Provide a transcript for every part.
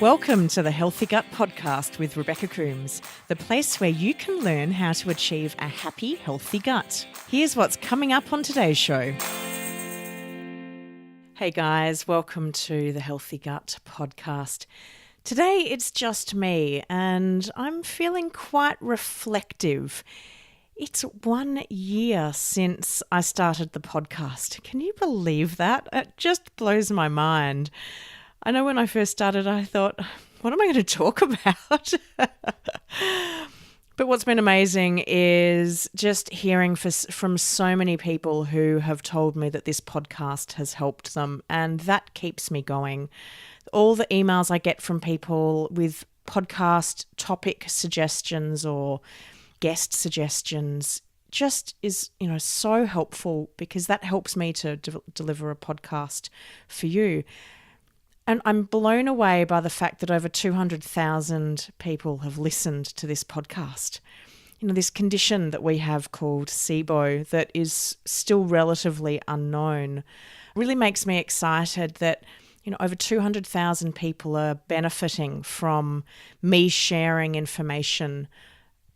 Welcome to the Healthy Gut Podcast with Rebecca Coomes, the place where you can learn how to achieve a happy, healthy gut. Here's what's coming up on today's show. Hey guys, welcome to the Healthy Gut Podcast. Today it's just me and I'm feeling quite reflective. It's 1 year since I started the podcast. Can you believe that? It just blows my mind. I know when I first started, I thought, what am I going to talk about? But what's been amazing is just hearing from so many people who have told me that this podcast has helped them, and that keeps me going. All the emails I get from people with podcast topic suggestions or guest suggestions just is, so helpful, because that helps me to deliver a podcast for you. And I'm blown away by the fact that over 200,000 people have listened to this podcast. This condition that we have called SIBO that is still relatively unknown really makes me excited that, over 200,000 people are benefiting from me sharing information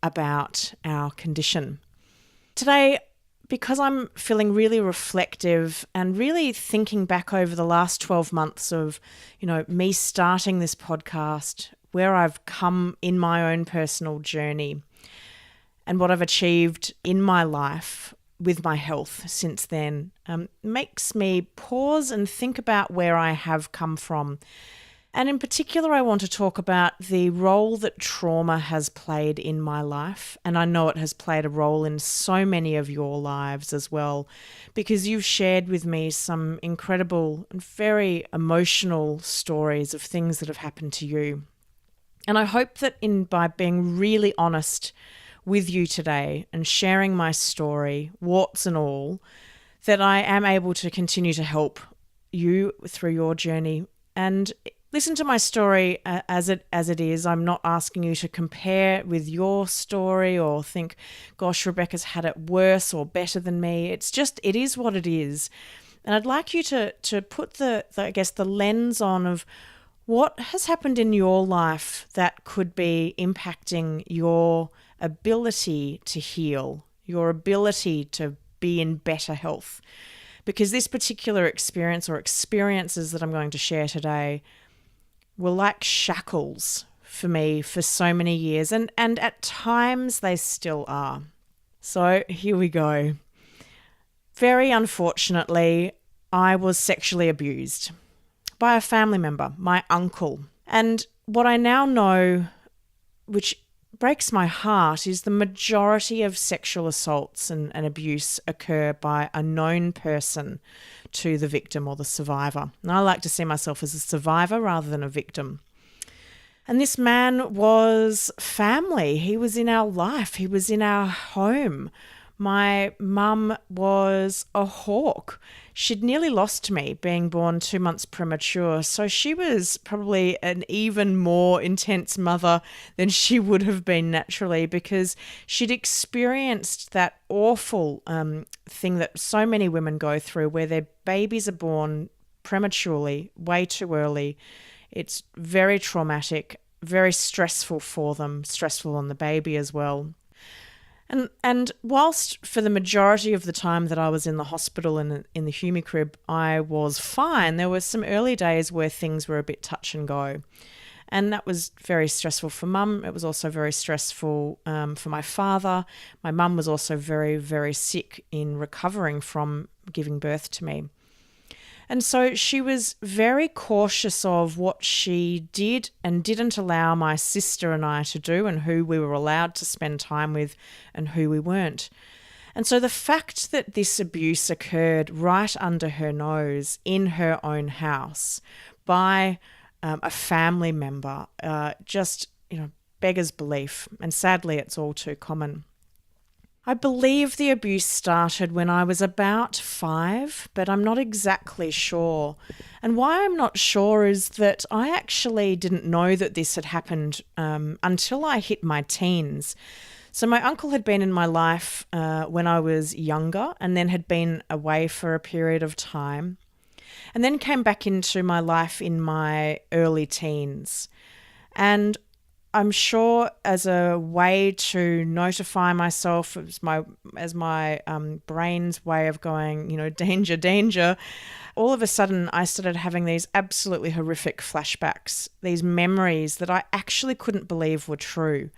about our condition. Today, because I'm feeling really reflective and really thinking back over the last 12 months of, me starting this podcast, where I've come in my own personal journey and what I've achieved in my life with my health since then, makes me pause and think about where I have come from. And in particular, I want to talk about the role that trauma has played in my life. And I know it has played a role in so many of your lives as well, because you've shared with me some incredible and very emotional stories of things that have happened to you. And I hope that by being really honest with you today and sharing my story, warts and all, that I am able to continue to help you through your journey. And listen to my story as it is. I'm not asking you to compare with your story or think, gosh, Rebecca's had it worse or better than me. It's just, it is what it is. And I'd like you to put the lens on of what has happened in your life that could be impacting your ability to heal, your ability to be in better health. Because this particular experience or experiences that I'm going to share today were like shackles for me for so many years, and at times they still are. So here we go. Very unfortunately, I was sexually abused by a family member, my uncle. And what I now know, which breaks my heart, is the majority of sexual assaults and abuse occur by a known person to the victim or the survivor. And I like to see myself as a survivor rather than a victim. And this man was family. He was in our life. He was in our home. My mum was a hawk. She'd nearly lost me, being born 2 months premature. So she was probably an even more intense mother than she would have been naturally, because she'd experienced that awful thing that so many women go through, where their babies are born prematurely, way too early. It's very traumatic, very stressful for them, stressful on the baby as well. And whilst for the majority of the time that I was in the hospital and in the Humi crib, I was fine, there were some early days where things were a bit touch and go. And that was very stressful for mum. It was also very stressful for my father. My mum was also very, very sick in recovering from giving birth to me. And so she was very cautious of what she did and didn't allow my sister and I to do, and who we were allowed to spend time with and who we weren't. And so the fact that this abuse occurred right under her nose in her own house by a family member just beggars belief. And sadly, it's all too common. I believe the abuse started when I was about 5, but I'm not exactly sure. And why I'm not sure is that I actually didn't know that this had happened until I hit my teens. So my uncle had been in my life when I was younger, and then had been away for a period of time. and then came back into my life in my early teens. And I'm sure as a way to notify myself, as my brain's way of going, danger, danger, all of a sudden I started having these absolutely horrific flashbacks, these memories that I actually couldn't believe were true.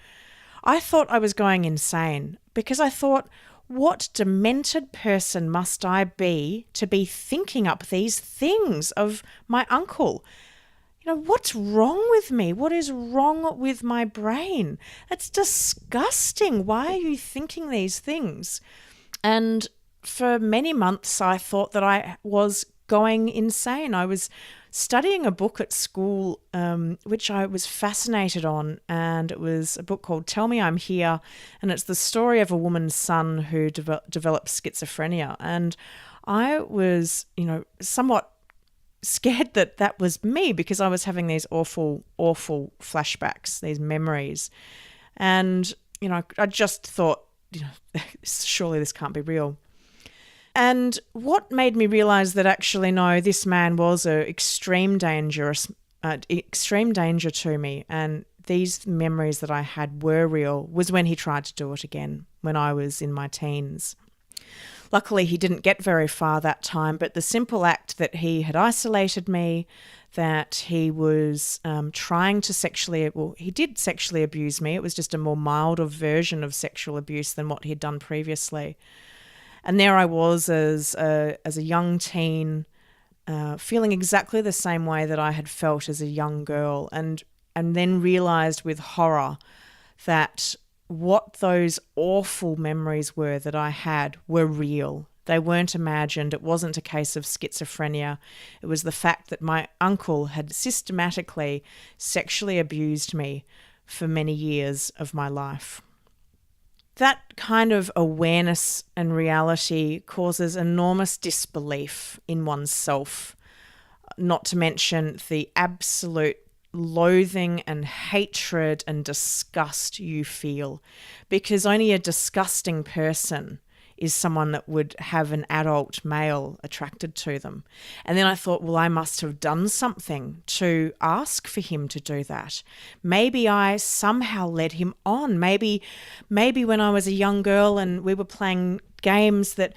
I thought I was going insane because I thought, what demented person must I be to be thinking up these things of my uncle? What's wrong with me? What is wrong with my brain? That's disgusting. Why are you thinking these things? And for many months, I thought that I was going insane. I was studying a book at school, which I was fascinated on, and it was a book called Tell Me I'm Here, and it's the story of a woman's son who developed schizophrenia. And I was, somewhat scared that was me because I was having these awful, awful flashbacks, these memories. And, I just thought, surely this can't be real. And what made me realize that actually, no, this man was an extreme danger to me, and these memories that I had were real, was when he tried to do it again when I was in my teens. Luckily, he didn't get very far that time, but the simple act that he had isolated me, that he was trying to he did sexually abuse me. It was just a more milder version of sexual abuse than what he'd done previously. And there I was as a young teen, feeling exactly the same way that I had felt as a young girl, and then realised with horror that what those awful memories were that I had were real. They weren't imagined. It wasn't a case of schizophrenia. It was the fact that my uncle had systematically sexually abused me for many years of my life. That kind of awareness and reality causes enormous disbelief in oneself, not to mention the absolute loathing and hatred and disgust you feel, because only a disgusting person is someone that would have an adult male attracted to them. And then I thought, well, I must have done something to ask for him to do that. Maybe I somehow led him on. Maybe when I was a young girl and we were playing games that,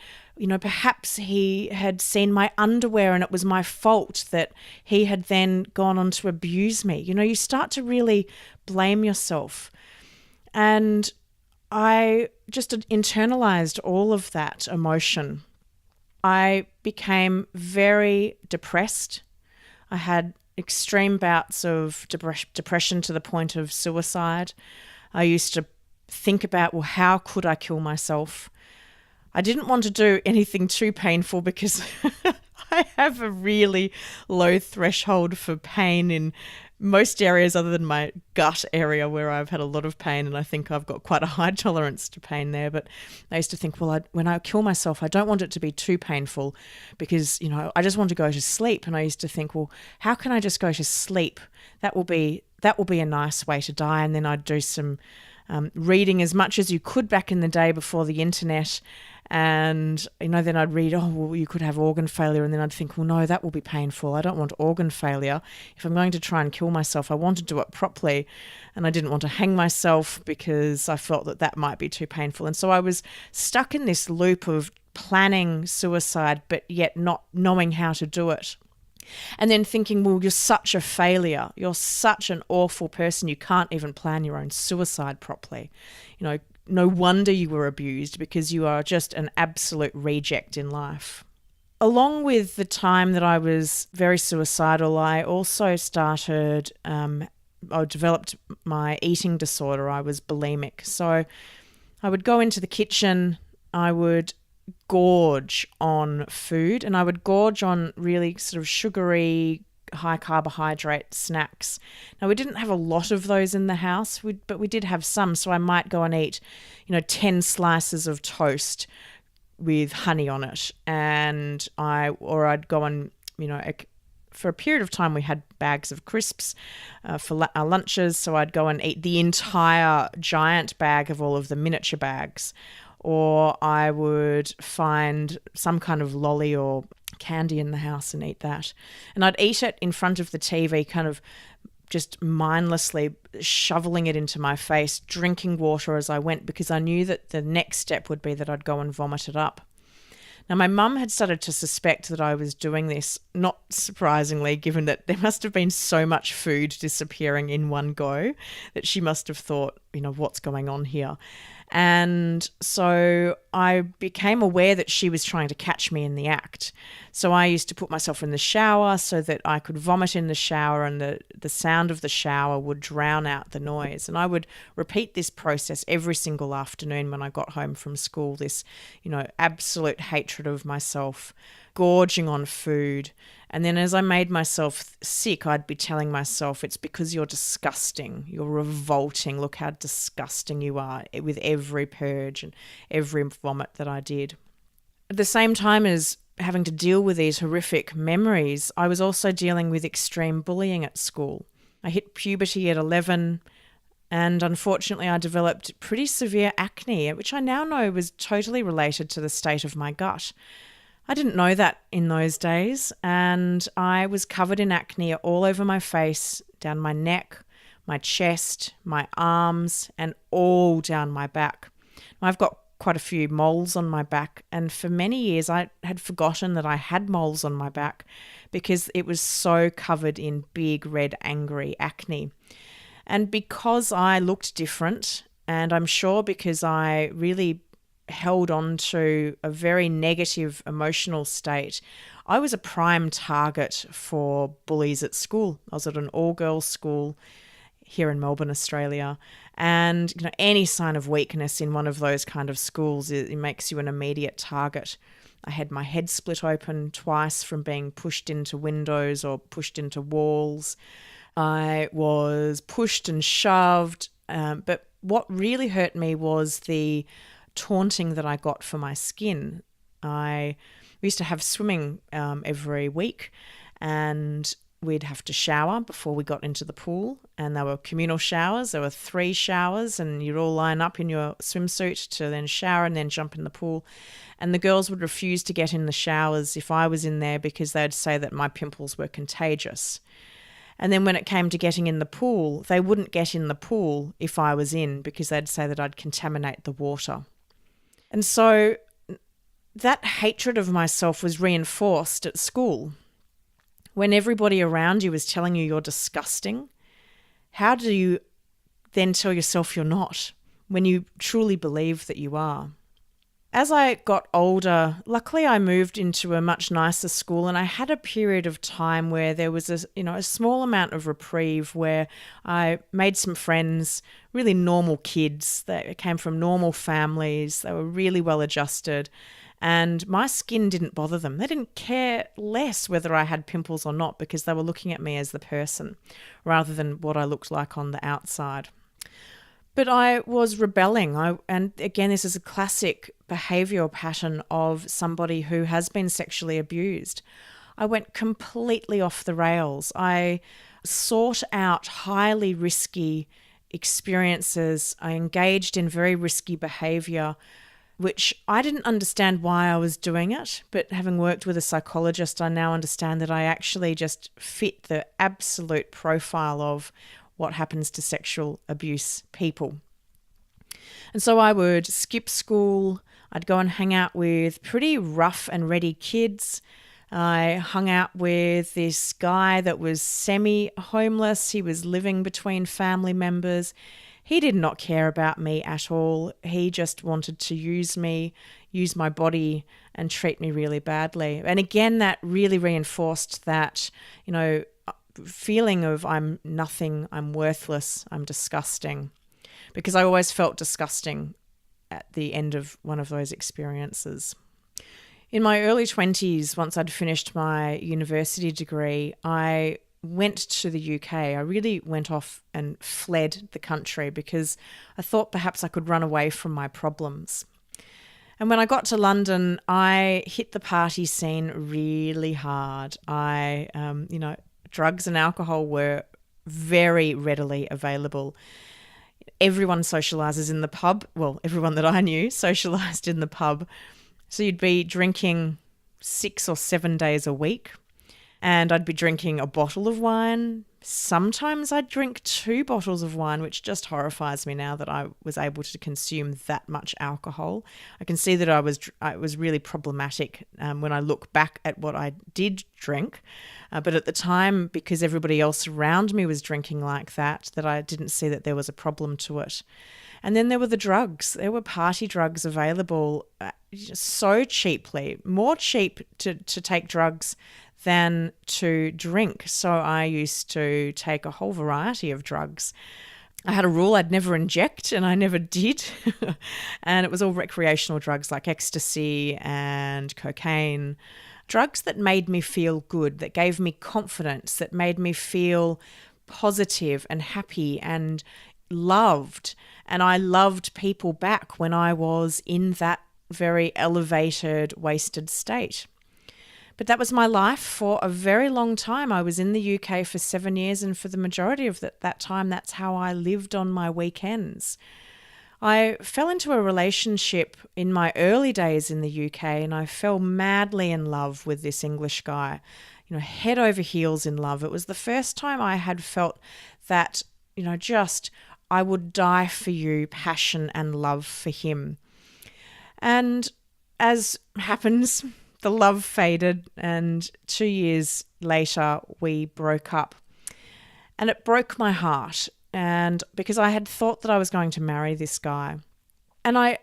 perhaps he had seen my underwear and it was my fault that he had then gone on to abuse me. You start to really blame yourself. And I just internalized all of that emotion. I became very depressed. I had extreme bouts of depression to the point of suicide. I used to think about, well, how could I kill myself? I didn't want to do anything too painful because I have a really low threshold for pain in most areas other than my gut area, where I've had a lot of pain, and I think I've got quite a high tolerance to pain there. But I used to think, well, when I kill myself, I don't want it to be too painful because, I just want to go to sleep. And I used to think, well, how can I just go to sleep? That will be a nice way to die. And then I'd do some reading as much as you could back in the day before the internet. And, then I'd read, oh, well, you could have organ failure. And then I'd think, well, no, that will be painful. I don't want organ failure. If I'm going to try and kill myself, I want to do it properly. And I didn't want to hang myself because I felt that might be too painful. And so I was stuck in this loop of planning suicide, but yet not knowing how to do it. And then thinking, well, you're such a failure. You're such an awful person. You can't even plan your own suicide properly. No wonder you were abused, because you are just an absolute reject in life. Along with the time that I was very suicidal, I also I developed my eating disorder. I was bulimic. So I would go into the kitchen, I would gorge on food, and I would gorge on really sort of sugary, high carbohydrate snacks. Now, we didn't have a lot of those in the house, but we did have some. So I might go and eat, 10 slices of toast with honey on it. And I'd go and, for a period of time, we had bags of crisps for our lunches. So I'd go and eat the entire giant bag of all of the miniature bags. or I would find some kind of lolly or candy in the house and eat that. And I'd eat it in front of the TV, kind of just mindlessly shoveling it into my face, drinking water as I went, because I knew that the next step would be that I'd go and vomit it up. Now, my mum had started to suspect that I was doing this, not surprisingly, given that there must have been so much food disappearing in one go that she must have thought, what's going on here? And so I became aware that she was trying to catch me in the act. So I used to put myself in the shower so that I could vomit in the shower, and the sound of the shower would drown out the noise. And I would repeat this process every single afternoon when I got home from school, this, absolute hatred of myself, gorging on food. And then as I made myself sick, I'd be telling myself, it's because you're disgusting, you're revolting, look how disgusting you are, with every purge and every vomit that I did. At the same time as having to deal with these horrific memories, I was also dealing with extreme bullying at school. I hit puberty at 11, and unfortunately I developed pretty severe acne, which I now know was totally related to the state of my gut. I didn't know that in those days, and I was covered in acne all over my face, down my neck, my chest, my arms, and all down my back. I've got quite a few moles on my back, and for many years I had forgotten that I had moles on my back because it was so covered in big, red, angry acne. And because I looked different, and I'm sure because I really held on to a very negative emotional state, I was a prime target for bullies at school. I was at an all-girls school here in Melbourne, Australia, and any sign of weakness in one of those kind of schools, it makes you an immediate target. I had my head split open twice from being pushed into windows or pushed into walls. I was pushed and shoved, but what really hurt me was the taunting that I got for my skin. We used to have swimming every week, and we'd have to shower before we got into the pool, and there were communal showers. There were 3 showers, and you'd all line up in your swimsuit to then shower and then jump in the pool. And the girls would refuse to get in the showers if I was in there because they'd say that my pimples were contagious. And then when it came to getting in the pool, they wouldn't get in the pool if I was in because they'd say that I'd contaminate the water. And so that hatred of myself was reinforced at school. When everybody around you is telling you you're disgusting, how do you then tell yourself you're not when you truly believe that you are? As I got older, luckily I moved into a much nicer school, and I had a period of time where there was a small amount of reprieve where I made some friends, really normal kids. They came from normal families. They were really well adjusted, and my skin didn't bother them. They didn't care less whether I had pimples or not because they were looking at me as the person rather than what I looked like on the outside. But I was rebelling. And again, this is a classic behavioural pattern of somebody who has been sexually abused. I went completely off the rails. I sought out highly risky experiences. I engaged in very risky behaviour, which I didn't understand why I was doing it. But having worked with a psychologist, I now understand that I actually just fit the absolute profile of what happens to sexual abuse people. And so I would skip school. I'd go and hang out with pretty rough and ready kids. I hung out with this guy that was semi-homeless. He was living between family members. He did not care about me at all. He just wanted to use me, use my body, and treat me really badly. And again, that really reinforced that, feeling of I'm nothing, I'm worthless, I'm disgusting, because I always felt disgusting at the end of one of those experiences. In my early 20s, once I'd finished my university degree, I went to the UK. I really went off and fled the country because I thought perhaps I could run away from my problems. And when I got to London, I hit the party scene really hard. Drugs and alcohol were very readily available. everyone socialises in the pub. Well, everyone that I knew socialised in the pub. So you'd be drinking 6 or 7 days a week, and I'd be drinking a bottle of wine. Sometimes I'd drink 2 bottles of wine, which just horrifies me now that I was able to consume that much alcohol. I can see that it was really problematic when I look back at what I did drink. But at the time, because everybody else around me was drinking like that I didn't see that there was a problem to it. And then there were the drugs. There were party drugs available so cheaply, more cheap to take drugs than to drink. So I used to take a whole variety of drugs. I had a rule I'd never inject, and I never did. And it was all recreational drugs like ecstasy and cocaine. Drugs that made me feel good, that gave me confidence, that made me feel positive and happy and loved. And I loved people back when I was in that very elevated, wasted state. But that was my life for a very long time. I was in the UK for 7 years, and for the majority of that time, that's how I lived on my weekends. I fell into a relationship in my early days in the UK, and I fell madly in love with this English guy, head over heels in love. It was the first time I had felt that, just I would die for you, passion and love for him. And as happens, the love faded, and 2 years later we broke up. And it broke my heart, and because I had thought that I was going to marry this guy. And I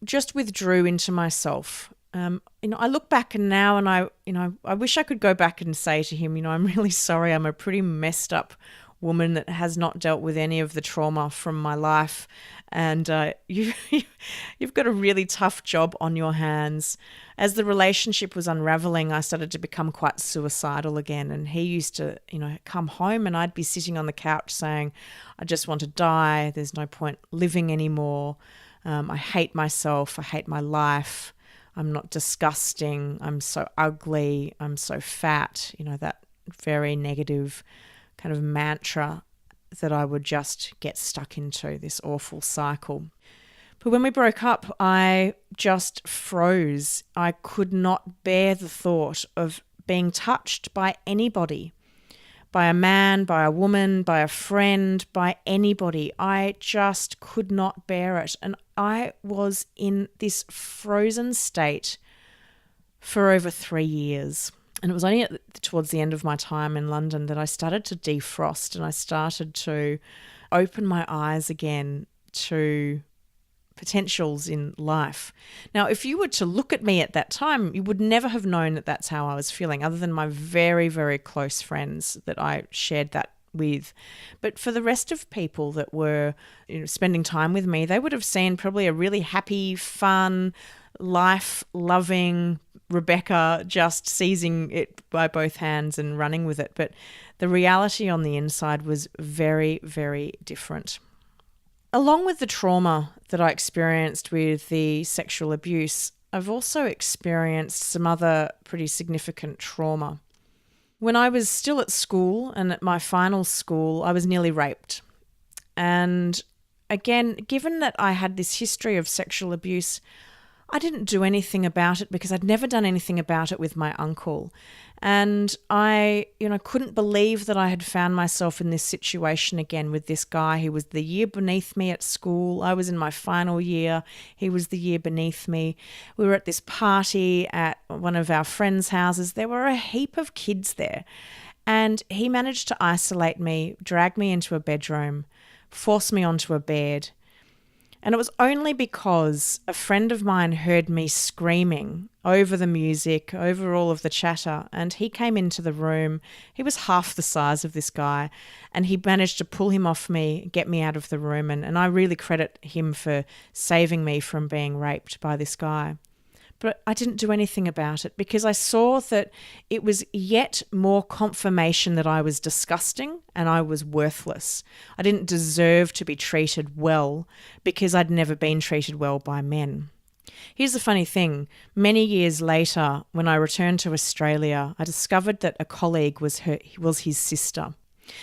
just withdrew into myself. I look back and now, and I wish I could go back and say to him, I'm really sorry. I'm a pretty messed up woman that has not dealt with any of the trauma from my life, and you've got a really tough job on your hands. As the relationship was unraveling, I started to become quite suicidal again, and he used to come home, and I'd be sitting on the couch saying, I just want to die, there's no point living anymore, I hate myself, I hate my life, I'm not disgusting, I'm so ugly, I'm so fat, that very negative kind of mantra that I would just get stuck into, this awful cycle. But when we broke up, I just froze. I could not bear the thought of being touched by anybody, by a man, by a woman, by a friend, by anybody. I just could not bear it. And I was in this frozen state for over 3 years. And it was only towards the end of my time in London that I started to defrost, and I started to open my eyes again to potentials in life. Now, if you were to look at me at that time, you would never have known that that's how I was feeling, other than my very, very close friends that I shared that with. But for the rest of people that were spending time with me, they would have seen probably a really happy, fun, life-loving Rebecca just seizing it by both hands and running with it. But the reality on the inside was very, very different. Along with the trauma that I experienced with the sexual abuse, I've also experienced some other pretty significant trauma. When I was still at school, and at my final school, I was nearly raped. And again, given that I had this history of sexual abuse, I didn't do anything about it because I'd never done anything about it with my uncle. And I, couldn't believe that I had found myself in this situation again with this guy. He was the year beneath me at school. I was in my final year. He was the year beneath me. We were at this party at one of our friends' houses. There were a heap of kids there. And he managed to isolate me, drag me into a bedroom, force me onto a bed. And it was only because a friend of mine heard me screaming over the music, over all of the chatter, and he came into the room. He was half the size of this guy, and he managed to pull him off me, get me out of the room, and I really credit him for saving me from being raped by this guy. But I didn't do anything about it because I saw that it was yet more confirmation that I was disgusting and I was worthless. I didn't deserve to be treated well because I'd never been treated well by men. Here's the funny thing. Many years later, when I returned to Australia, I discovered that a colleague was his sister.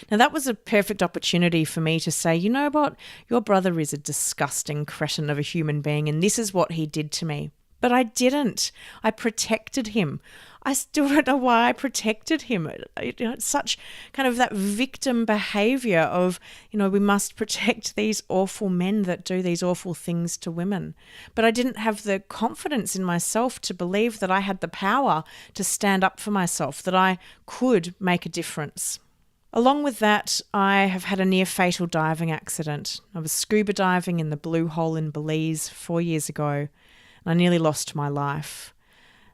Now, that was a perfect opportunity for me to say, you know what, your brother is a disgusting cretin of a human being, and this is what he did to me. But I didn't. I protected him. I still don't know why I protected him. It's such kind of that victim behavior of, we must protect these awful men that do these awful things to women. But I didn't have the confidence in myself to believe that I had the power to stand up for myself, that I could make a difference. Along with that, I have had a near-fatal diving accident. I was scuba diving in the Blue Hole in Belize 4 years ago, and I nearly lost my life.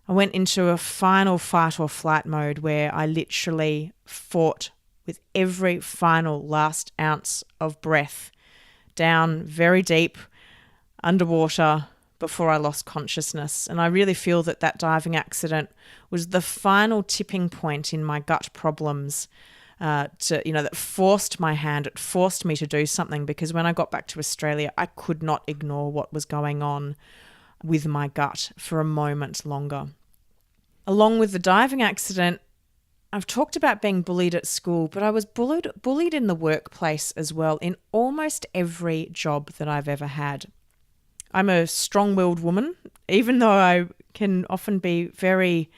I went into a final fight or flight mode where I literally fought with every final last ounce of breath down very deep underwater before I lost consciousness. And I really feel that diving accident was the final tipping point in my gut problems that forced my hand. It forced me to do something, because when I got back to Australia, I could not ignore what was going on with my gut for a moment longer. Along with the diving accident, I've talked about being bullied at school, but I was bullied in the workplace as well, in almost every job that I've ever had. I'm a strong-willed woman, even though I can often be very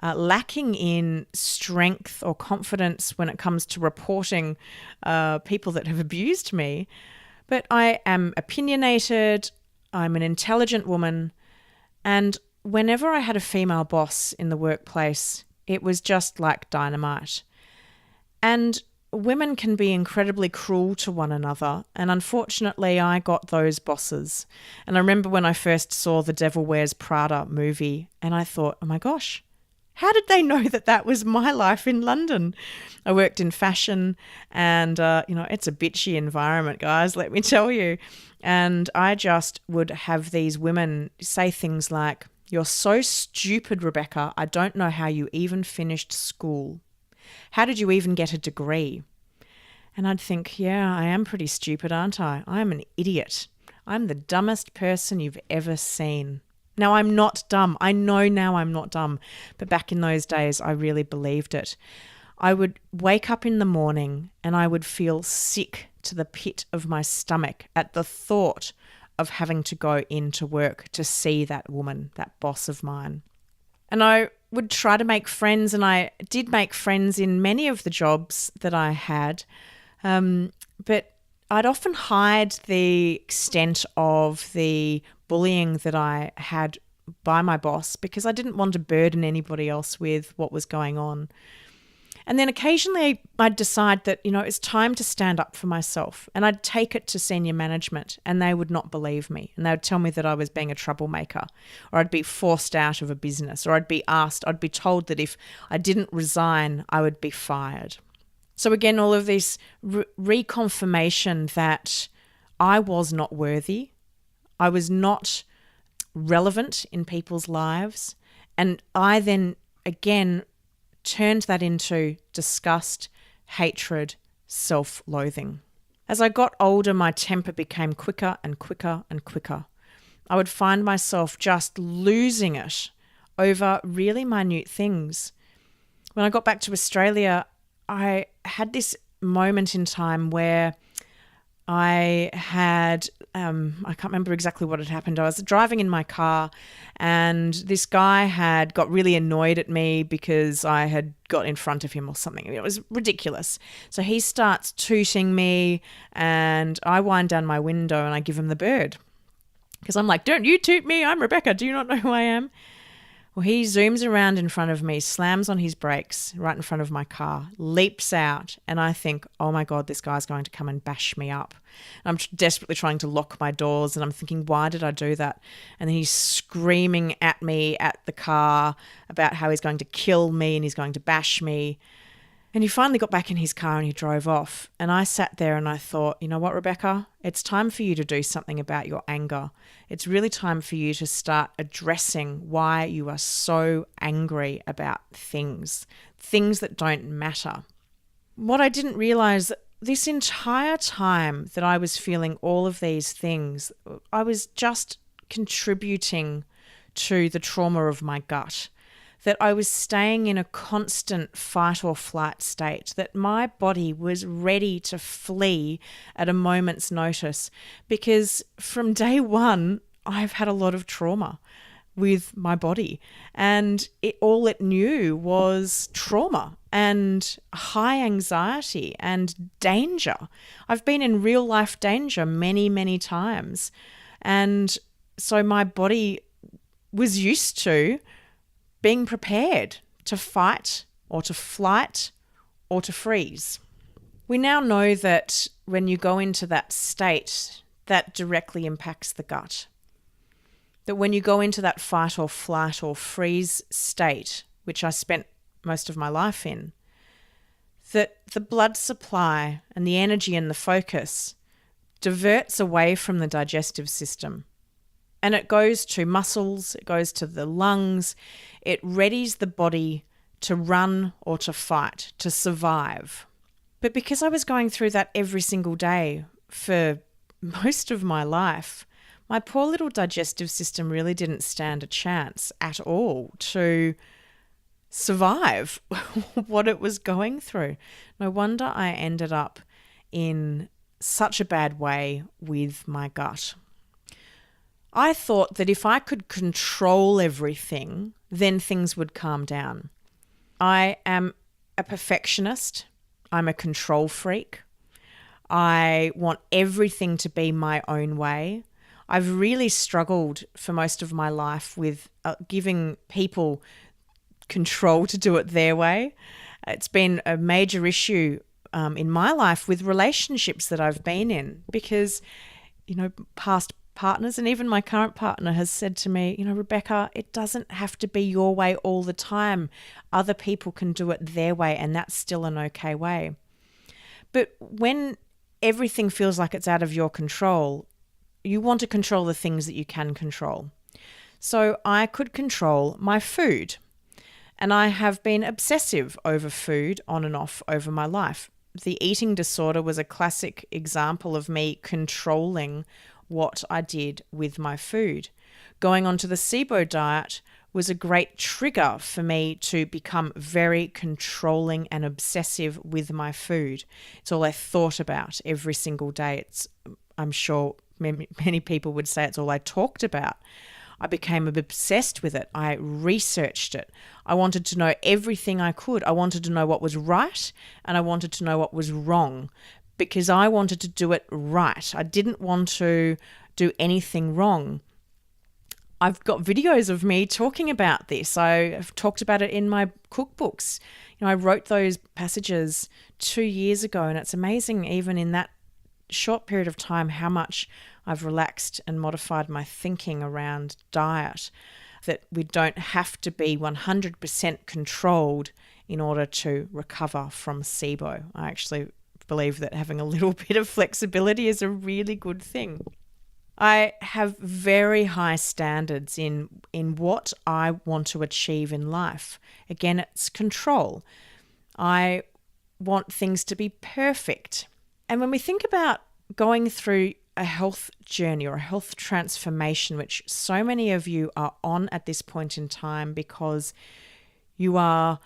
lacking in strength or confidence when it comes to reporting people that have abused me. But I am opinionated, I'm an intelligent woman, and whenever I had a female boss in the workplace, it was just like dynamite. And women can be incredibly cruel to one another, and unfortunately I got those bosses. And I remember when I first saw the Devil Wears Prada movie, and I thought, oh my gosh, how did they know that was my life in London? I worked in fashion, and it's a bitchy environment, guys, let me tell you. And I just would have these women say things like, "You're so stupid, Rebecca. I don't know how you even finished school. How did you even get a degree?" And I'd think, yeah, I am pretty stupid, aren't I? I'm an idiot. I'm the dumbest person you've ever seen. Now, I'm not dumb. I know now I'm not dumb. But back in those days, I really believed it. I would wake up in the morning and I would feel sick to the pit of my stomach at the thought of having to go into work to see that woman, that boss of mine. And I would try to make friends, and I did make friends in many of the jobs that I had, but I'd often hide the extent of the bullying that I had by my boss because I didn't want to burden anybody else with what was going on. And then occasionally I'd decide that, it's time to stand up for myself, and I'd take it to senior management and they would not believe me, and they would tell me that I was being a troublemaker, or I'd be forced out of a business, or I'd be told that if I didn't resign, I would be fired. So again, all of this reconfirmation that I was not worthy, I was not relevant in people's lives, and I then again turned that into disgust, hatred, self-loathing. As I got older, my temper became quicker and quicker and quicker. I would find myself just losing it over really minute things. When I got back to Australia, I had this moment in time where I had, I can't remember exactly what had happened. I was driving in my car and this guy had got really annoyed at me because I had got in front of him or something. It was ridiculous. So he starts tooting me and I wind down my window and I give him the bird. Because I'm like, "Don't you toot me, I'm Rebecca, do you not know who I am?" Well, he zooms around in front of me, slams on his brakes right in front of my car, leaps out, and I think, oh my God, this guy's going to come and bash me up. I'm desperately trying to lock my doors, and I'm thinking, why did I do that? And then he's screaming at me at the car about how he's going to kill me and he's going to bash me. And he finally got back in his car and he drove off. And I sat there and I thought, you know what, Rebecca? It's time for you to do something about your anger. It's really time for you to start addressing why you are so angry about things that don't matter. What I didn't realize, this entire time that I was feeling all of these things, I was just contributing to the trauma of my gut. that I was staying in a constant fight or flight state, that my body was ready to flee at a moment's notice, because from day one, I've had a lot of trauma with my body, and all it knew was trauma and high anxiety and danger. I've been in real life danger many, many times. And so my body was used to being prepared to fight or to flight or to freeze. We now know that when you go into that state, that directly impacts the gut. That when you go into that fight or flight or freeze state, which I spent most of my life in, that the blood supply and the energy and the focus diverts away from the digestive system. And it goes to muscles, it goes to the lungs, it readies the body to run or to fight, to survive. But because I was going through that every single day for most of my life, my poor little digestive system really didn't stand a chance at all to survive what it was going through. No wonder I ended up in such a bad way with my gut. I thought that if I could control everything, then things would calm down. I am a perfectionist. I'm a control freak. I want everything to be my own way. I've really struggled for most of my life with giving people control to do it their way. It's been a major issue in my life with relationships that I've been in, because, past partners and even my current partner has said to me, Rebecca, it doesn't have to be your way all the time. Other people can do it their way, and that's still an okay way. But when everything feels like it's out of your control, you want to control the things that you can control. So I could control my food, and I have been obsessive over food on and off over my life. The eating disorder was a classic example of me controlling what I did with my food. Going onto the SIBO diet was a great trigger for me to become very controlling and obsessive with my food. It's all I thought about every single day. I'm sure many people would say it's all I talked about. I became obsessed with it. I researched it. I wanted to know everything I could. I wanted to know what was right, and I wanted to know what was wrong, because I wanted to do it right. I didn't want to do anything wrong. I've got videos of me talking about this. I've talked about it in my cookbooks. I wrote those passages 2 years ago, and it's amazing even in that short period of time how much I've relaxed and modified my thinking around diet, that we don't have to be 100% controlled in order to recover from SIBO. I actually believe that having a little bit of flexibility is a really good thing. I have very high standards in what I want to achieve in life. Again, it's control. I want things to be perfect. And when we think about going through a health journey or a health transformation, which so many of you are on at this point in time because you are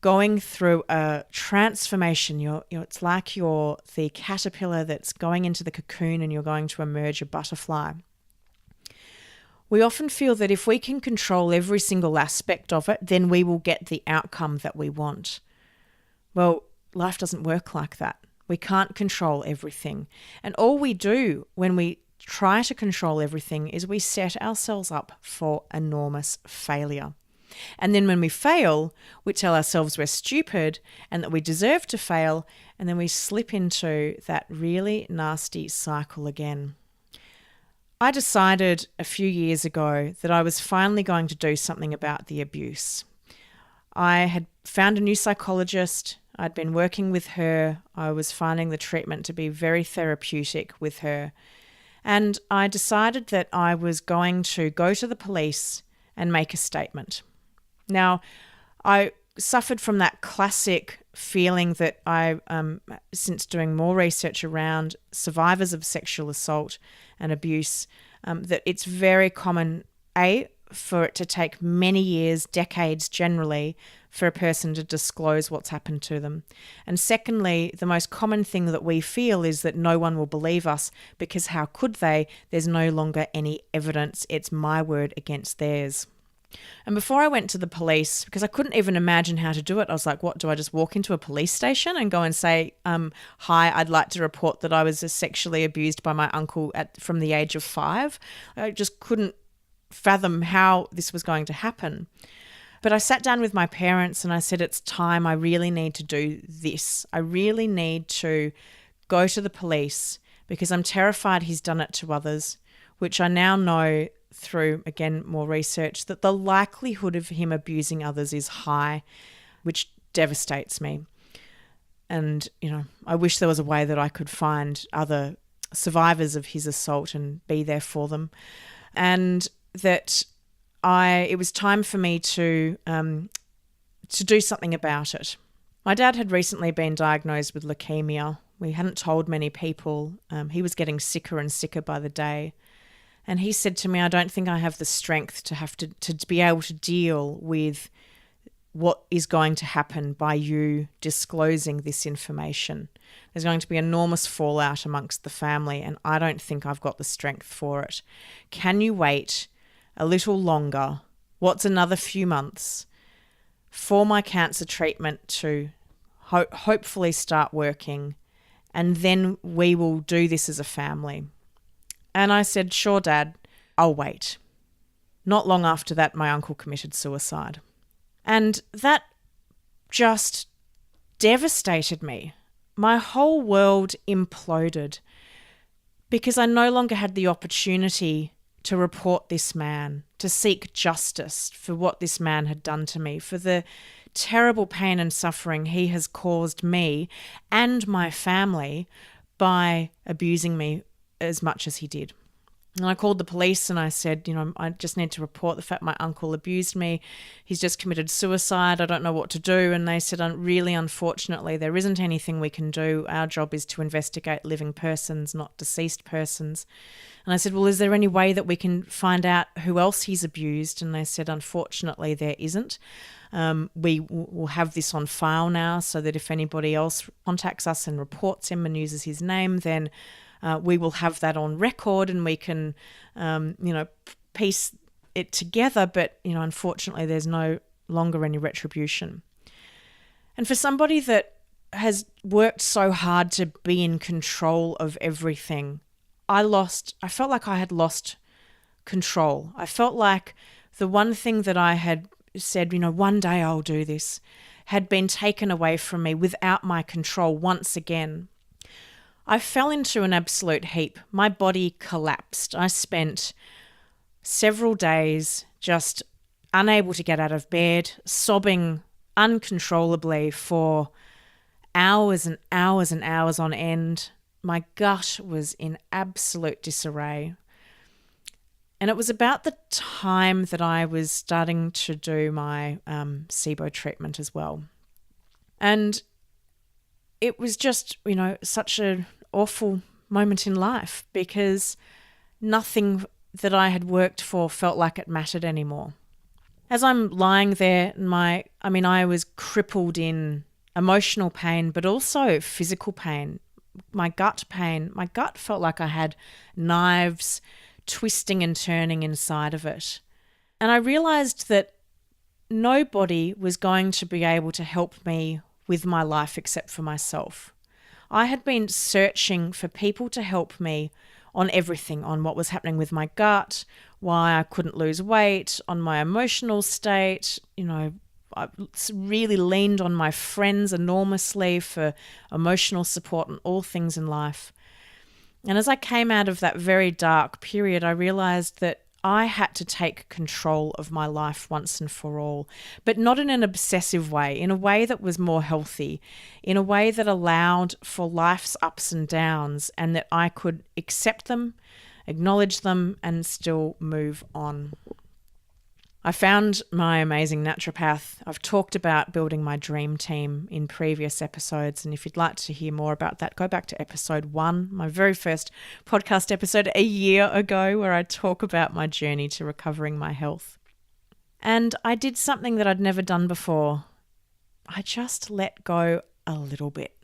going through a transformation. It's like you're the caterpillar that's going into the cocoon and you're going to emerge a butterfly. We often feel that if we can control every single aspect of it, then we will get the outcome that we want. Well, life doesn't work like that. We can't control everything. And all we do when we try to control everything is we set ourselves up for enormous failure. And then when we fail, we tell ourselves we're stupid and that we deserve to fail, and then we slip into that really nasty cycle again. I decided a few years ago that I was finally going to do something about the abuse. I had found a new psychologist. I'd been working with her. I was finding the treatment to be very therapeutic with her. And I decided that I was going to go to the police and make a statement. Now, I suffered from that classic feeling that since doing more research around survivors of sexual assault and abuse, that it's very common, for it to take many years, decades generally, for a person to disclose what's happened to them. And secondly, the most common thing that we feel is that no one will believe us, because how could they? There's no longer any evidence. It's my word against theirs. And before I went to the police, because I couldn't even imagine how to do it, I was like, what, do I just walk into a police station and go and say, hi, I'd like to report that I was sexually abused by my uncle from the age of 5? I just couldn't fathom how this was going to happen. But I sat down with my parents and I said, it's time. I really need to do this. I really need to go to the police, because I'm terrified he's done it to others, which I now know through, again, more research, that the likelihood of him abusing others is high, which devastates me. And, I wish there was a way that I could find other survivors of his assault and be there for them. And that it was time for me to do something about it. My dad had recently been diagnosed with leukemia. We hadn't told many people. He was getting sicker and sicker by the day. And he said to me, I don't think I have the strength to be able to deal with what is going to happen by you disclosing this information. There's going to be enormous fallout amongst the family, and I don't think I've got the strength for it. Can you wait a little longer? What's another few months for my cancer treatment to hopefully start working, and then we will do this as a family. And I said, sure, Dad, I'll wait. Not long after that, my uncle committed suicide. And that just devastated me. My whole world imploded, because I no longer had the opportunity to report this man, to seek justice for what this man had done to me, for the terrible pain and suffering he has caused me and my family by abusing me as much as he did. And I called the police and I said, I just need to report the fact my uncle abused me. He's just committed suicide. I don't know what to do. And they said, really, unfortunately, there isn't anything we can do. Our job is to investigate living persons, not deceased persons. And I said, well, is there any way that we can find out who else he's abused? And they said, unfortunately, there isn't. We will have this on file now, so that if anybody else contacts us and reports him and uses his name, then we will have that on record and we can, piece it together. But, unfortunately, there's no longer any retribution. And for somebody that has worked so hard to be in control of everything, I felt like I had lost control. I felt like the one thing that I had said, one day I'll do this, had been taken away from me without my control once again. I fell into an absolute heap. My body collapsed. I spent several days just unable to get out of bed, sobbing uncontrollably for hours and hours and hours on end. My gut was in absolute disarray. And it was about the time that I was starting to do my SIBO treatment as well. And it was just, such an awful moment in life, because nothing that I had worked for felt like it mattered anymore. As I'm lying there, I was crippled in emotional pain, but also physical pain. My gut pain, my gut felt like I had knives twisting and turning inside of it. And I realized that nobody was going to be able to help me with my life except for myself. I had been searching for people to help me on everything, on what was happening with my gut, why I couldn't lose weight, on my emotional state. I really leaned on my friends enormously for emotional support and all things in life. And as I came out of that very dark period, I realized that I had to take control of my life once and for all, but not in an obsessive way, in a way that was more healthy, in a way that allowed for life's ups and downs, and that I could accept them, acknowledge them, and still move on. I found my amazing naturopath. I've talked about building my dream team in previous episodes. And if you'd like to hear more about that, go back to episode 1, my very first podcast episode a year ago, where I talk about my journey to recovering my health. And I did something that I'd never done before. I just let go a little bit.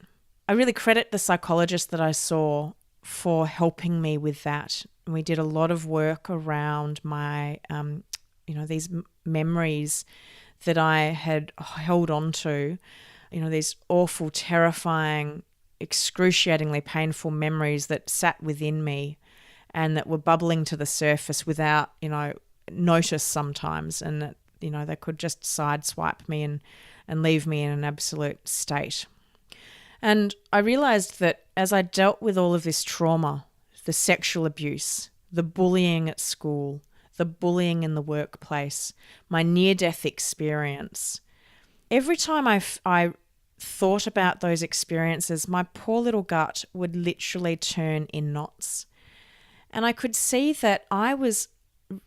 I really credit the psychologist that I saw for helping me with that. And we did a lot of work around my these memories that I had held on to, these awful, terrifying, excruciatingly painful memories that sat within me and that were bubbling to the surface without, notice sometimes, and that, they could just sideswipe me and leave me in an absolute state. And I realized that as I dealt with all of this trauma, the sexual abuse, the bullying at school, the bullying in the workplace, my near-death experience, every time I thought about those experiences, my poor little gut would literally turn in knots. And I could see that I was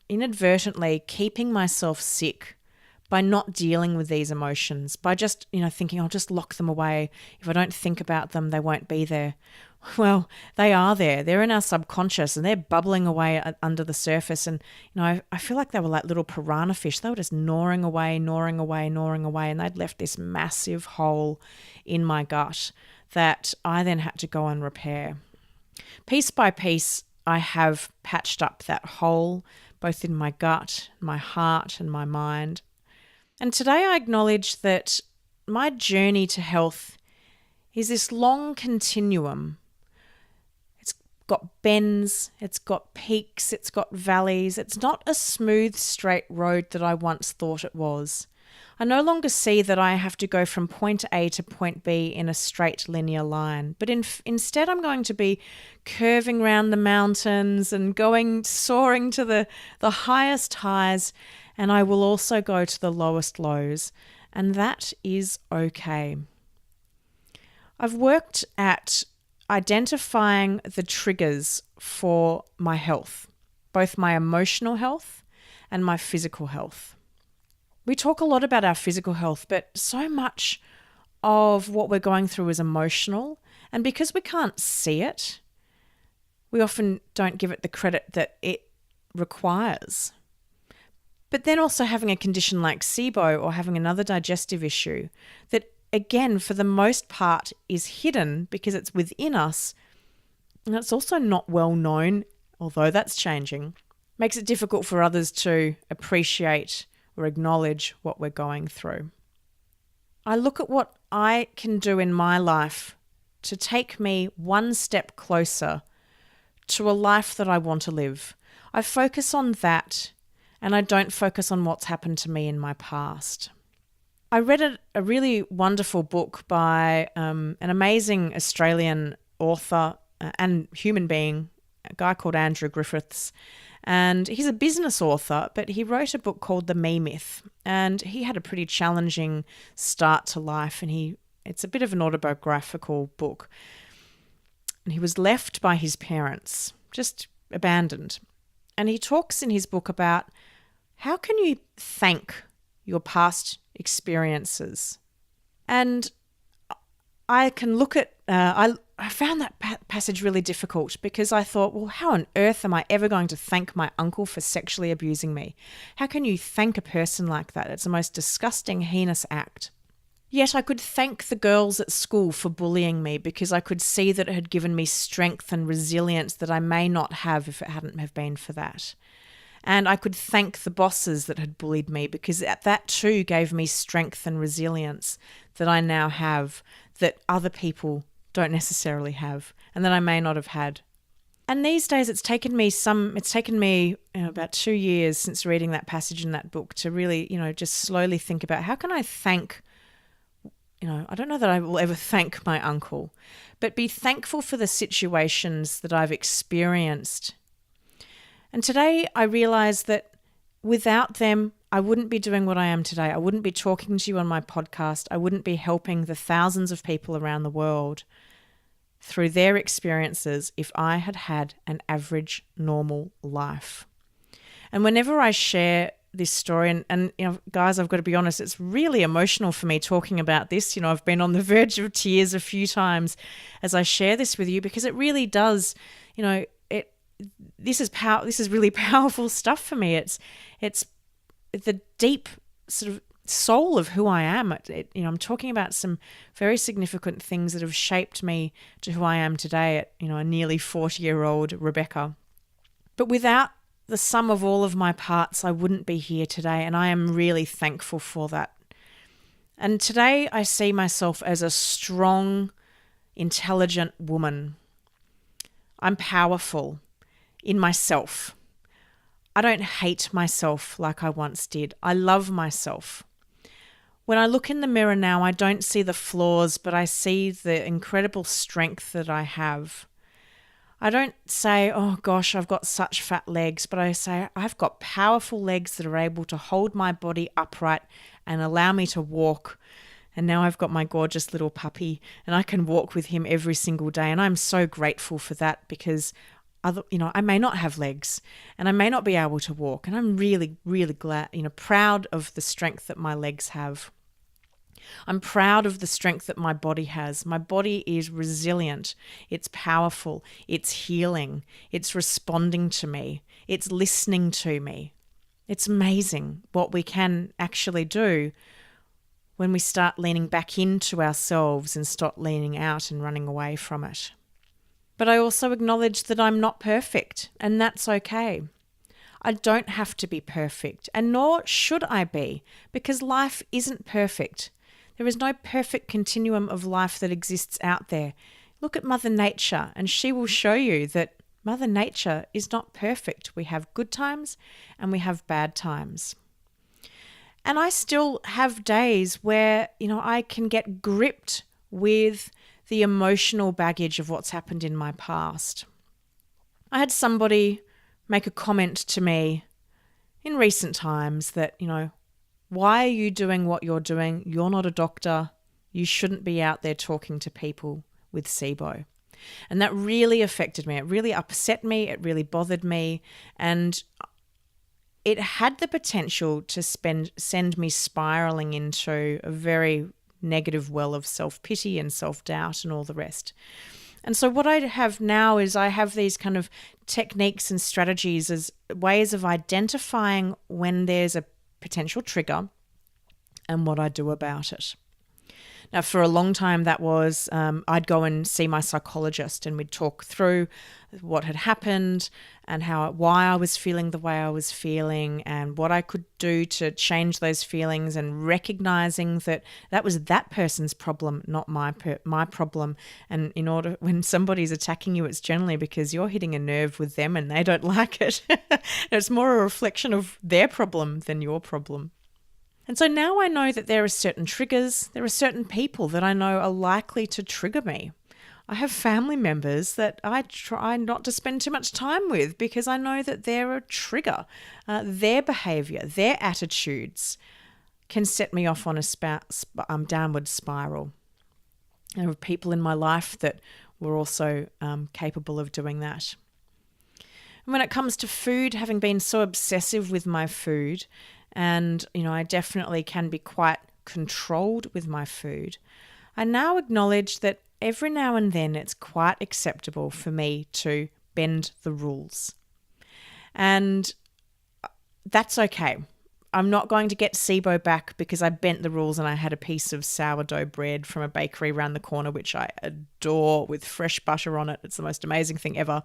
inadvertently keeping myself sick by not dealing with these emotions, by just, thinking I'll just lock them away. If I don't think about them, they won't be there. Well, they are there. They're in our subconscious and they're bubbling away under the surface. And, I feel like they were like little piranha fish. They were just gnawing away. And they'd left this massive hole in my gut that I then had to go and repair. Piece by piece, I have patched up that hole, both in my gut, my heart, and my mind. And today I acknowledge that my journey to health is this long continuum. It's got bends, it's got peaks, it's got valleys. It's not a smooth, straight road that I once thought it was. I no longer see that I have to go from point A to point B in a straight linear line, but instead I'm going to be curving around the mountains and soaring to the highest highs, and I will also go to the lowest lows, and that is okay. I've worked at identifying the triggers for my health, both my emotional health and my physical health. We talk a lot about our physical health, but so much of what we're going through is emotional. And because we can't see it, we often don't give it the credit that it requires. But then also having a condition like SIBO or having another digestive issue that, again, for the most part is hidden because it's within us, and it's also not well known, although that's changing, makes it difficult for others to appreciate or acknowledge what we're going through. I look at what I can do in my life to take me one step closer to a life that I want to live. I focus on that, and I don't focus on what's happened to me in my past. I read a really wonderful book by an amazing Australian author and human being, a guy called Andrew Griffiths. And he's a business author, but he wrote a book called The Me Myth. And he had a pretty challenging start to life. And it's a bit of an autobiographical book. And he was left by his parents, just abandoned. And he talks in his book about how can you thank your past experiences. And I can look at, I found that passage really difficult because I thought, well, how on earth am I ever going to thank my uncle for sexually abusing me? How can you thank a person like that? It's the most disgusting, heinous act. Yet I could thank the girls at school for bullying me because I could see that it had given me strength and resilience that I may not have if it hadn't have been for that. And I could thank the bosses that had bullied me because that too gave me strength and resilience that I now have that other people don't necessarily have and that I may not have had. And these days it's taken me about 2 years since reading that passage in that book to really, just slowly think about how can I thank, I don't know that I will ever thank my uncle, but be thankful for the situations that I've experienced. And today I realize that without them, I wouldn't be doing what I am today. I wouldn't be talking to you on my podcast. I wouldn't be helping the thousands of people around the world through their experiences if I had had an average, normal life. And whenever I share this story, and guys, I've got to be honest, it's really emotional for me talking about this. I've been on the verge of tears a few times as I share this with you, because it really does, this is really powerful stuff for me. It's the deep sort of soul of who I am. I'm talking about some very significant things that have shaped me to who I am today at, a nearly 40-year-old Rebecca. But without the sum of all of my parts, I wouldn't be here today, and I am really thankful for that. And today I see myself as a strong, intelligent woman. I'm powerful in myself. I don't hate myself like I once did. I love myself. When I look in the mirror now, I don't see the flaws, but I see the incredible strength that I have. I don't say, oh gosh, I've got such fat legs, but I say I've got powerful legs that are able to hold my body upright and allow me to walk. And now I've got my gorgeous little puppy, and I can walk with him every single day. And I'm so grateful for that, because I may not have legs and I may not be able to walk. And I'm really, really glad, proud of the strength that my legs have. I'm proud of the strength that my body has. My body is resilient. It's powerful. It's healing. It's responding to me. It's listening to me. It's amazing what we can actually do when we start leaning back into ourselves and stop leaning out and running away from it. But I also acknowledge that I'm not perfect, and that's okay. I don't have to be perfect, and nor should I be, because life isn't perfect. There is no perfect continuum of life that exists out there. Look at Mother Nature, and she will show you that Mother Nature is not perfect. We have good times and we have bad times. And I still have days where, I can get gripped with the emotional baggage of what's happened in my past. I had somebody make a comment to me in recent times that, why are you doing what you're doing? You're not a doctor. You shouldn't be out there talking to people with SIBO. And that really affected me. It really upset me. It really bothered me. And it had the potential to send me spiraling into a very negative well of self-pity and self-doubt and all the rest. And so what I have now is I have these kind of techniques and strategies as ways of identifying when there's a potential trigger and what I do about it. Now, for a long time, that was I'd go and see my psychologist, and we'd talk through what had happened and why I was feeling the way I was feeling and what I could do to change those feelings, and recognizing that was that person's problem, not my problem. And when somebody's attacking you, it's generally because you're hitting a nerve with them and they don't like it. It's more a reflection of their problem than your problem. And so now I know that there are certain triggers, there are certain people that I know are likely to trigger me. I have family members that I try not to spend too much time with because I know that they're a trigger. Their behaviour, their attitudes can set me off on a downward spiral. There are people in my life that were also capable of doing that. And when it comes to food, having been so obsessive with my food, and, I definitely can be quite controlled with my food, I now acknowledge that every now and then it's quite acceptable for me to bend the rules. And that's okay. I'm not going to get SIBO back because I bent the rules and I had a piece of sourdough bread from a bakery around the corner, which I adore, with fresh butter on it. It's the most amazing thing ever.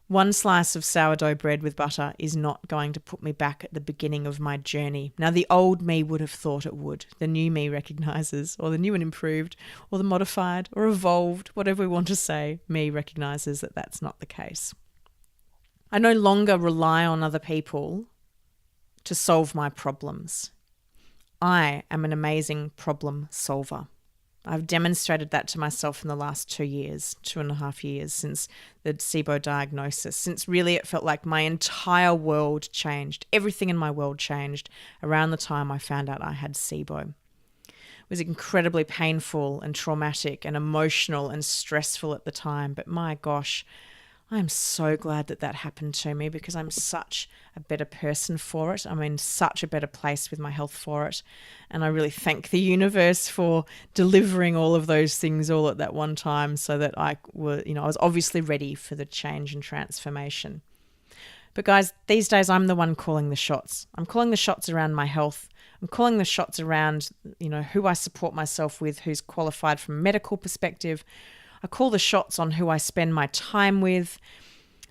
One slice of sourdough bread with butter is not going to put me back at the beginning of my journey. Now, the old me would have thought it would. The new me recognises, or the new and improved, or the modified, or evolved, whatever we want to say, me recognises that that's not the case. I no longer rely on other people to solve my problems. I am an amazing problem solver. I've demonstrated that to myself in the last 2.5 years since the SIBO diagnosis, since really it felt like my entire world changed. Everything in my world changed around the time I found out I had SIBO. It was incredibly painful and traumatic and emotional and stressful at the time, but my gosh, I'm so glad that that happened to me, because I'm such a better person for it. I'm in such a better place with my health for it. And I really thank the universe for delivering all of those things all at that one time, so that I was obviously ready for the change and transformation. But guys, these days I'm the one calling the shots. I'm calling the shots around my health. I'm calling the shots around, who I support myself with, who's qualified from a medical perspective. I call the shots on who I spend my time with.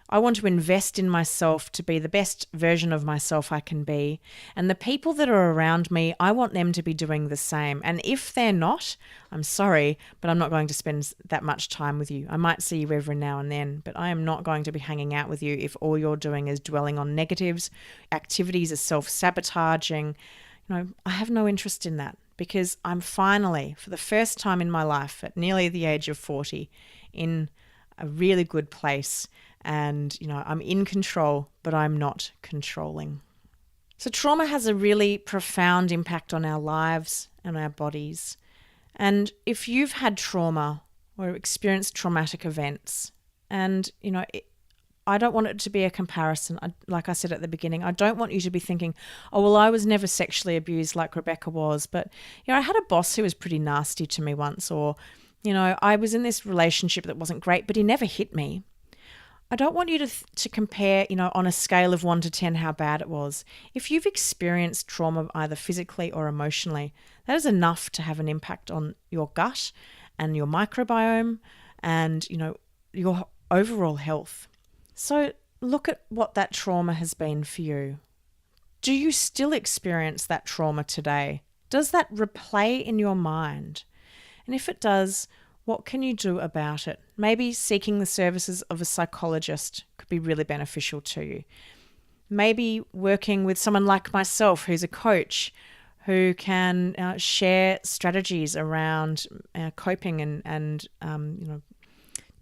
I want to invest in myself to be the best version of myself I can be. And the people that are around me, I want them to be doing the same. And if they're not, I'm sorry, but I'm not going to spend that much time with you. I might see you every now and then, but I am not going to be hanging out with you if all you're doing is dwelling on negatives, activities are self-sabotaging. I have no interest in that, because I'm finally, for the first time in my life, at nearly the age of 40, in a really good place. And, I'm in control, but I'm not controlling. So trauma has a really profound impact on our lives and our bodies. And if you've had trauma or experienced traumatic events, and, I don't want it to be a comparison. Like I said at the beginning, I don't want you to be thinking, oh, well, I was never sexually abused like Rebecca was. But, I had a boss who was pretty nasty to me once, or, I was in this relationship that wasn't great, but he never hit me. I don't want you to compare, on a scale of 1 to 10 how bad it was. If you've experienced trauma either physically or emotionally, that is enough to have an impact on your gut and your microbiome and, your overall health. So look at what that trauma has been for you. Do you still experience that trauma today? Does that replay in your mind? And if it does, what can you do about it? Maybe seeking the services of a psychologist could be really beneficial to you. Maybe working with someone like myself, who's a coach, who can share strategies around coping and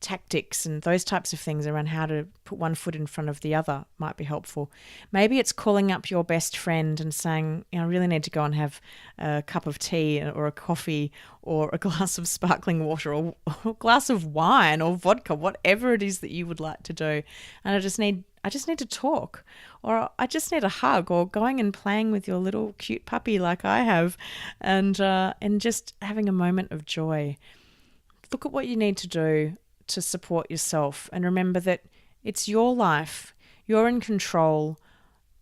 tactics and those types of things around how to put one foot in front of the other might be helpful. Maybe it's calling up your best friend and saying, I really need to go and have a cup of tea or a coffee or a glass of sparkling water or a glass of wine or vodka, whatever it is that you would like to do. And I just need to talk, or I just need a hug, or going and playing with your little cute puppy like I have, and just having a moment of joy. Look at what you need to do to support yourself, and remember that it's your life. You're in control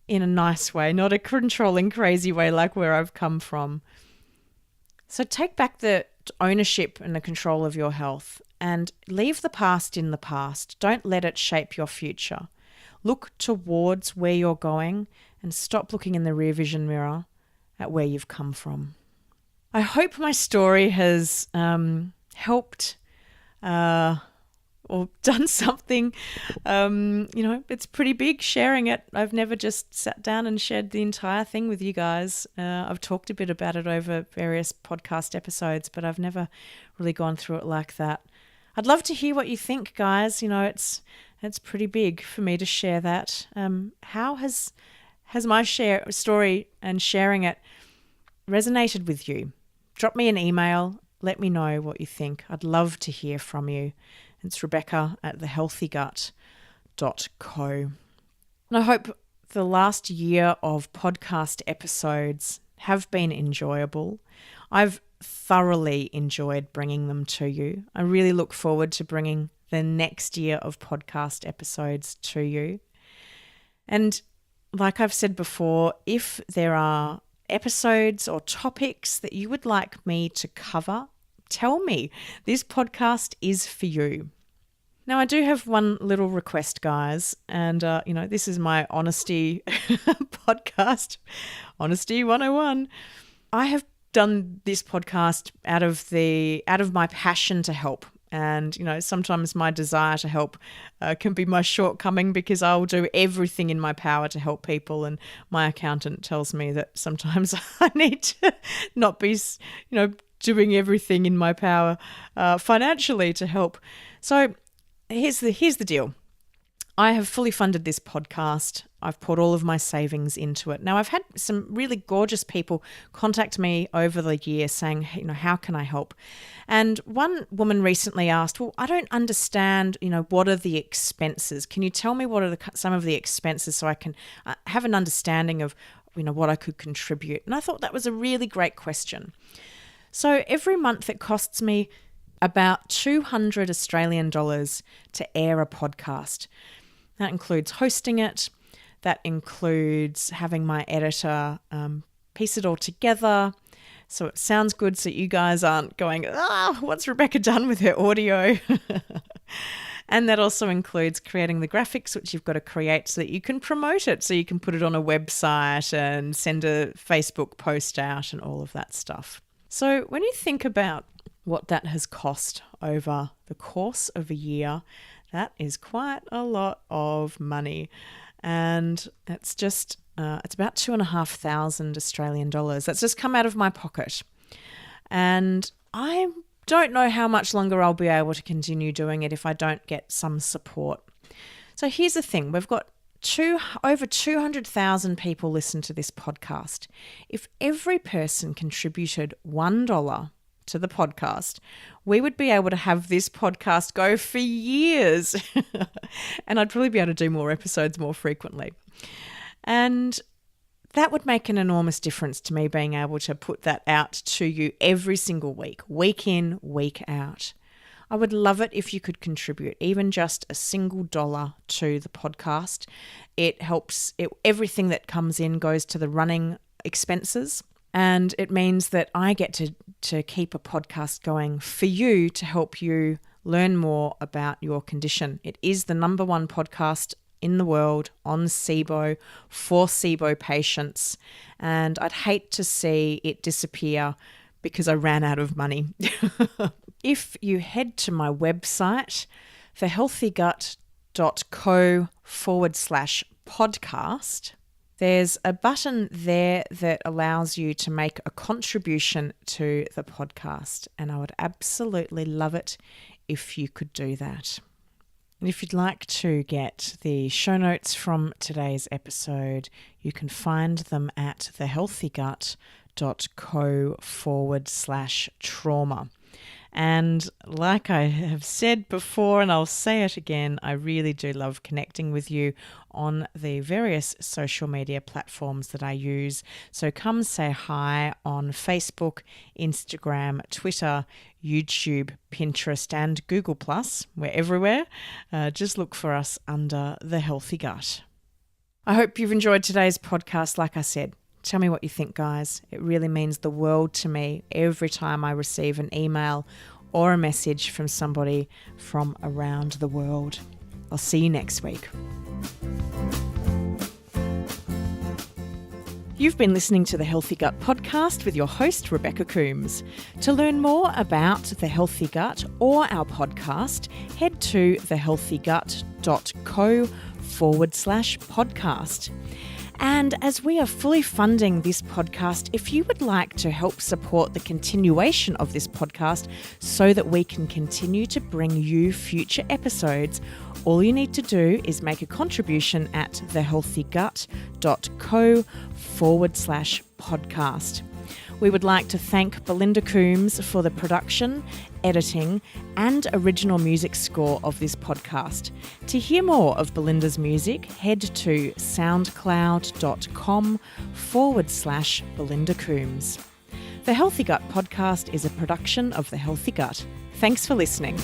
in a nice way, not a controlling, crazy way like where I've come from. So take back the ownership and the control of your health and leave the past in the past. Don't let it shape your future. Look towards where you're going and stop looking in the rear vision mirror at where you've come from. I hope my story has helped or done something. It's pretty big sharing it. I've never just sat down and shared the entire thing with you guys. I've talked a bit about it over various podcast episodes, but I've never really gone through it like that. I'd love to hear what you think, guys. It's pretty big for me to share that. How has my story and sharing it resonated with you? Drop me an email. Let me know what you think. I'd love to hear from you. It's Rebecca at thehealthygut.co. And I hope the last year of podcast episodes have been enjoyable. I've thoroughly enjoyed bringing them to you. I really look forward to bringing the next year of podcast episodes to you. And like I've said before, if there are episodes or topics that you would like me to cover, tell me. This podcast is for you. Now, I do have one little request, guys, and, this is my honesty podcast, Honesty 101. I have done this podcast out of my passion to help. And, sometimes my desire to help can be my shortcoming, because I'll do everything in my power to help people. And my accountant tells me that sometimes I need to not be, doing everything in my power financially to help. So here's the deal. I have fully funded this podcast. I've put all of my savings into it. Now, I've had some really gorgeous people contact me over the year saying, how can I help? And one woman recently asked, well, I don't understand, what are the expenses? Can you tell me what are some of the expenses so I can have an understanding of, what I could contribute? And I thought that was a really great question. So every month it costs me about 200 Australian dollars to air a podcast. That includes hosting it. That includes having my editor piece it all together so it sounds good, so you guys aren't going, what's Rebecca done with her audio? And that also includes creating the graphics, which you've got to create so that you can promote it, so you can put it on a website and send a Facebook post out and all of that stuff. So when you think about what that has cost over the course of a year, that is quite a lot of money. And it's just, it's about 2,500 Australian dollars. That's just come out of my pocket. And I don't know how much longer I'll be able to continue doing it if I don't get some support. So here's the thing. We've got over 200,000 people listen to this podcast. If every person contributed $1 to the podcast, we would be able to have this podcast go for years. And I'd probably be able to do more episodes more frequently. And that would make an enormous difference to me, being able to put that out to you every single week in, week out. I would love it if you could contribute even just a single dollar to the podcast. It helps, everything that comes in goes to the running expenses. And it means that I get to keep a podcast going for you to help you learn more about your condition. It is the number one podcast in the world on SIBO for SIBO patients. And I'd hate to see it disappear because I ran out of money. If you head to my website, thehealthygut.co/podcast, there's a button there that allows you to make a contribution to the podcast, and I would absolutely love it if you could do that. And if you'd like to get the show notes from today's episode, you can find them at thehealthygut.co/trauma. And like I have said before, and I'll say it again, I really do love connecting with you on the various social media platforms that I use. So come say hi on Facebook, Instagram, Twitter, YouTube, Pinterest, and Google+. We're everywhere. Just look for us under The Healthy Gut. I hope you've enjoyed today's podcast. Like I said, tell me what you think, guys. It really means the world to me every time I receive an email or a message from somebody from around the world. I'll see you next week. You've been listening to the Healthy Gut podcast with your host, Rebecca Coomes. To learn more about The Healthy Gut or our podcast, head to thehealthygut.co/podcast. And as we are fully funding this podcast, if you would like to help support the continuation of this podcast so that we can continue to bring you future episodes, all you need to do is make a contribution at thehealthygut.co/podcast. We would like to thank Belinda Coomes for the production, editing, and original music score of this podcast. To hear more of Belinda's music, head to soundcloud.com/Belinda Coomes. The Healthy Gut podcast is a production of The Healthy Gut. Thanks for listening.